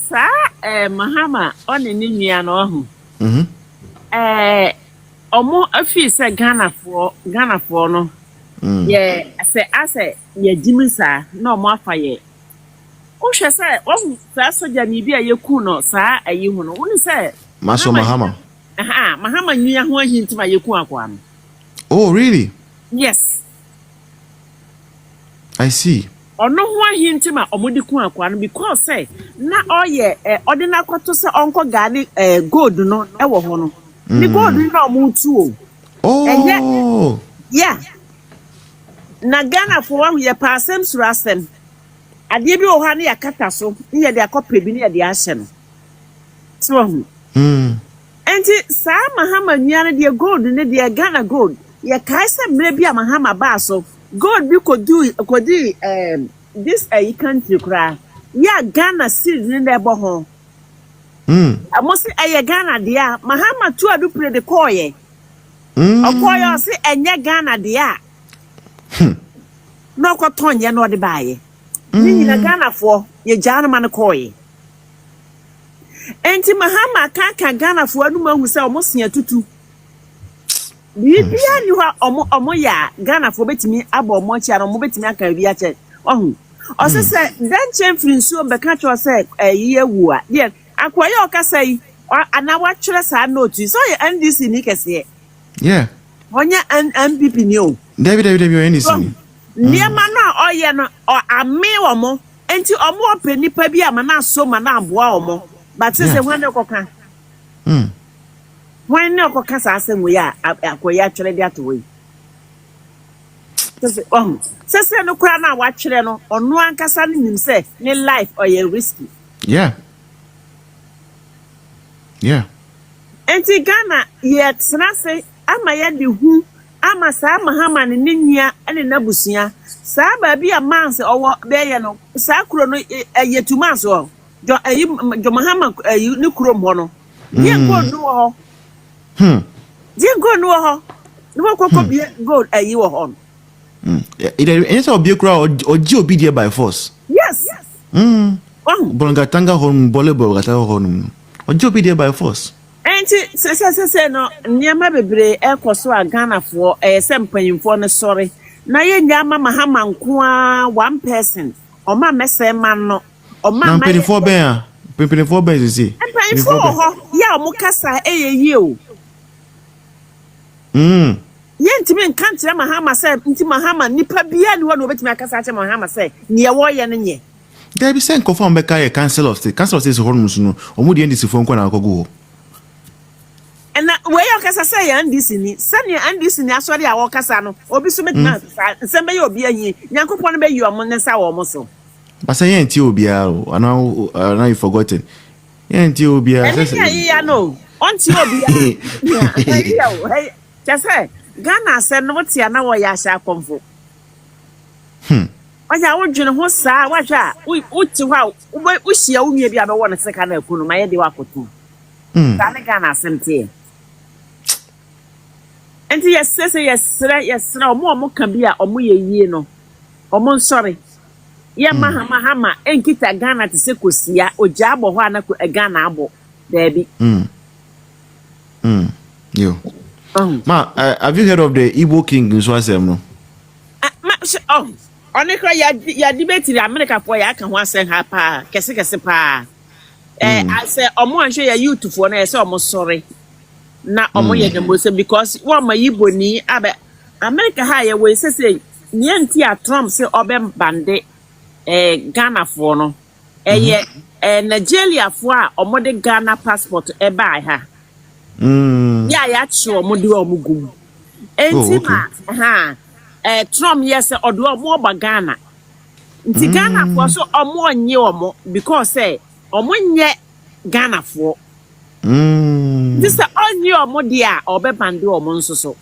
Sa Mahama on ni nua no ho. Omo afi se Ghana for no. Ye ase ye jimisa na omo afa ye. O hwe se o sa soja ni bia ye ku no sa ayi hu no. Woni se Maso Mahama. Mahama nua ho ahintima ye ku akwa no. Oh, really? Yes. I see. Ono ho ahintima omodi ku akwa no because say na oye ordinary kwato se onko gani gold no e wo ho no. Ni gold na omutu o. Oh. Yeah. Na Ghana for one ye pasem surasem. Ade bi o ha na yakata so, ye de akopa bi na ye de ahye no. So. Enti sa Mahama nua de gold ne de Ghana gold. Ye kai se mre bi Mahama ba so. Gold bi could do this country kra. Ya Ghana seed ne de bo ho. Amosi Ghana dia Mahama tu adu pre de koye. Okoye se enye Ghana dia. No ko tonye no de baye. Ni na Ghana fo ye jana man koye. Enti Mahama ka Ghana fo anu mahu se omosia tutu. Bibia ni ho omo ya Ghana fo betimi abo omo chia no mo betimi aka bi ache. Ohun. O se dan chemfri nsuo be ka cho se yiye wu a. Ye akwaye o ka sai ana wa twere sa note so ye NDC ni kese. Yeah. Onya NPP ni o. David NDC. Niema no oye no ame omo enti omo openi pa bi amana so mana aboa omo. But say when they koka. When no koka sa asem we a akwaye atwere de atwe. Say no kura na wa twere no ono ankasa ni nim say ne life oye risky. Yeah. Yeah. Enti Ghana ye tsena say ama ye de hu ama sa Mahama ne nua ene nabusua sa ba bi a manse owo be ye no sa kuro no yetuma so jo Mahama ni kuro mo no ye go no ho ye go no ho no kokko bi gold wo ho it is obi kura oji obi there by force. Yes. Bolgatanga hon bolebo gatanga hon oji obi there by force. Enti se no niema bebre ekoso a Ghana for sempanyimfo no sorry na ye nyama Mahama nko a one person o ma mese man no o ma mpanyimfo ben a mpanyimfo ben sisi mpanyimfo ho ya o mukasa eyeye o ye ntimi nka nkyere Mahama se nti Mahama nipa bia ni wo na obetimi akasa ache Mahama se ne wo ye ne nye there be sen confirm be kai council of state so honum no omudi ndisi fo nko na akogo. And where you can say, and this in it, Sunny and this in Aswadi, our Casano, or be so many, somebody will be a ye, Yanko Ponbe, you are Monesa or Mosso. But say, ain't you be out, and now you forgotten. Ain't you be out? I know, aren't you be hey, just say, Ghana said, no, what's your now, I shall come for. I want you know what's that? Watch out, we to how, we see only be about 1 second, I couldn't my idea what to. Ghana sent and yes, yes, no more can be a omo ye no. Omo sorry. Ya Mahama enkita Ghana to sekosia o jabo ho ana ko Ghana abo. There be. You. Ma, have you heard of the Igbo king in Swasem no? Onikra ya debate in America for ya kan ho asen ha pa. Kese pa. I say omo anhwe ya youth for na say omo sorry. Na omo ye dem say because one my Igbo ni abe America ha ye we say nienti a Trump say obem bande Ghana for no ye Nigeria for a omo de Ghana passport e buy ha ya chi omo de omo gum enti ma Trump yes odo omo ba Ghana nti Ghana for so omo nye omo because say omo nye Ghana for this all new modia or bepande or monso.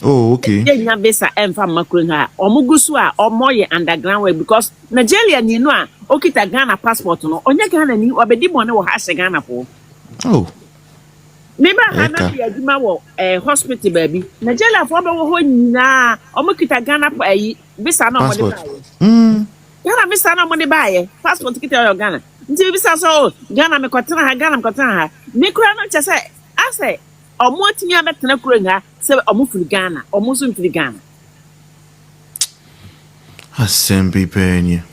Oh, okay. Then ya visa and from Macron or Mugusua or Moye underground way because Nigeria ni no okita Ghana passport no onye Ghana ni obedi money wo has Ghana for. Oh. Maybe Hana be aduma wo hospital baby. Nigeria for be wo ho nyina omokita Ghana visa no mo de Ghana bisa na mo de baaye passport kita yo Ghana nti bisa so Ghana me kwatena ha me kura no chese ase omo atimi abetena kura nga se omo firi Ghana omo so mfiri Ghana Asembi penye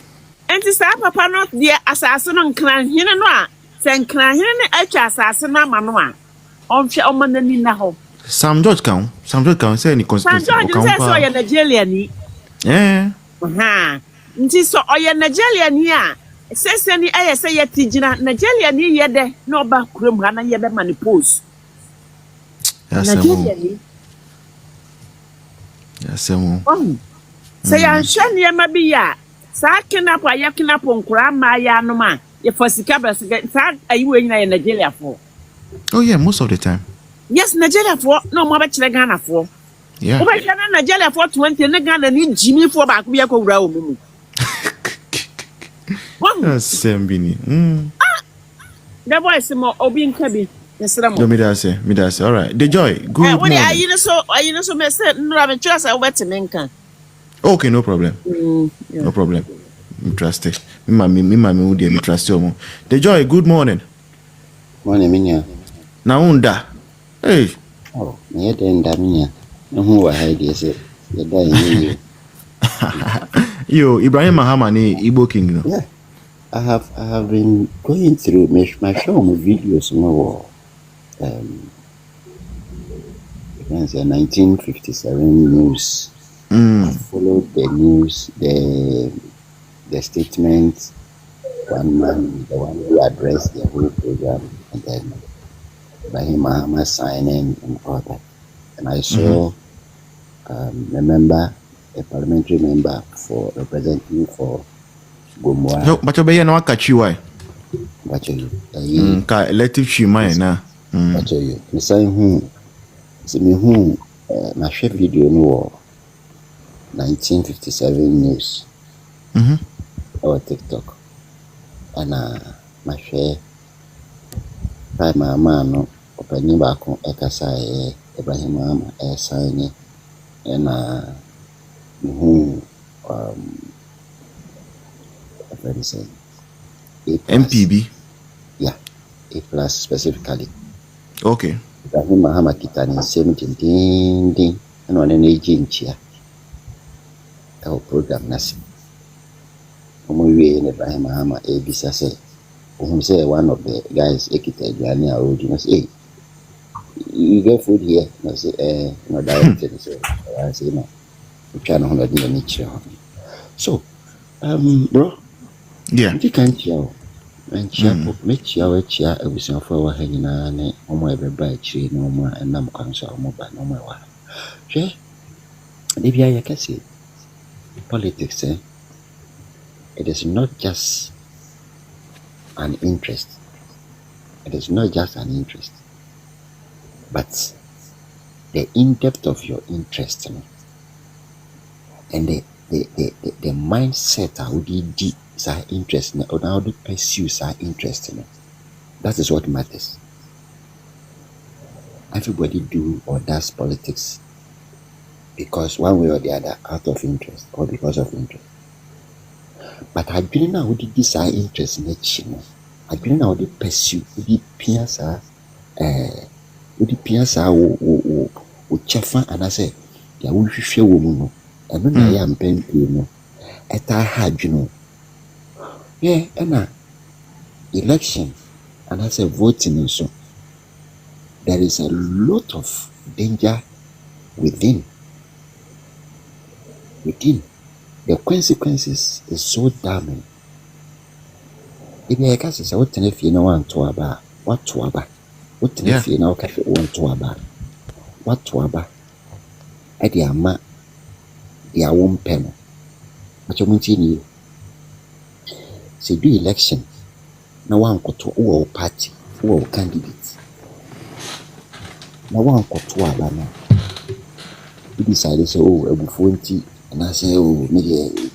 enti sa papa no de asase no nkran hene no a se nkran hene ne atwa asase no ama no a onhwe omanani na ho Sam George kan say ni Sam George say so ya Nigeria ni aha nti so oye Nigeria ni a sese ni aye say ya tigina Nigeria ni ye de na oba kurom ha na ye be manipose Nigeria ni Yasemu say ya hwe ne ma bi ya sa kina po ya kina po nkura ma ya no ma ye fasika ba sa ayiwe nyina ye Nigeria for Oh yeah, most of the time. Yes, Nigeria for no more about Ghana for. Yeah. Over Nigeria for 20 and Ghana need Jimmy for back. We are going to Sembini. The boy is more Obin Kabi. Yes, sir. Me that's all right. The joy. Good morning. Are you so messed no have a choice I went to Menka. Okay, no problem. Yeah. No problem. Me trust it. Me mami udi me trust you. The joy. Good morning. Morning, minya. Naunda. Hey. Oh, me den da minya. No who wa hide say. You die Yo, Ibrahim Mahama ni Igbo King, no? Yeah. I have been going through my show my videos no against the 1957 news. I followed the news, the statement, one man, the one who addressed the whole program, and then Ibrahim Mahama signing and all that. And I saw a parliamentary member for representing for Gomwa. No, but you no akachi why? Bacho you. Ka elective chima na. Bacho you. Me say see me na share video no 1957 news. Or TikTok. And my share Prime Mahama no opening back on ekasa Ibrahim Mahama signing and what is it? MPB. Yeah, A+ specifically. Okay. Ibrahim Mahama kitani 17 ding and on an agent here. Our program nasi. We Ibrahim Mahama ABC say. Say one of the guys ekita Gani Aroji say, you get food here? I say no directed. So I say no. We try to hold nature. So bro. Yeah. You can't chill. And make chill every single for hanging on it. Everybody tree no more and I'm conscious more by no more. Sure. Maybe I can say politics, it is not just an interest. It is not just an interest, but the in-depth of your interest and the mindset how they are interested or how they pursue are interested. That is what matters. Everybody do or does politics because one way or the other out of interest or because of interest. But I didn't know how they desire interest in it. I didn't know how they pursue the piazza o chafa and I say ya wo hwehwe wo mu no eno na ya mpempe no eta hard no yeah and election and I say voting and so there is a lot of danger within the consequences is so damning. If you can say what if you know want to about what to about what if you know want to about what to about I dear ma their own pen. But you continue. Say do election. No one got to all party or candidates. No one got to about now. You decided say oh before and I say oh maybe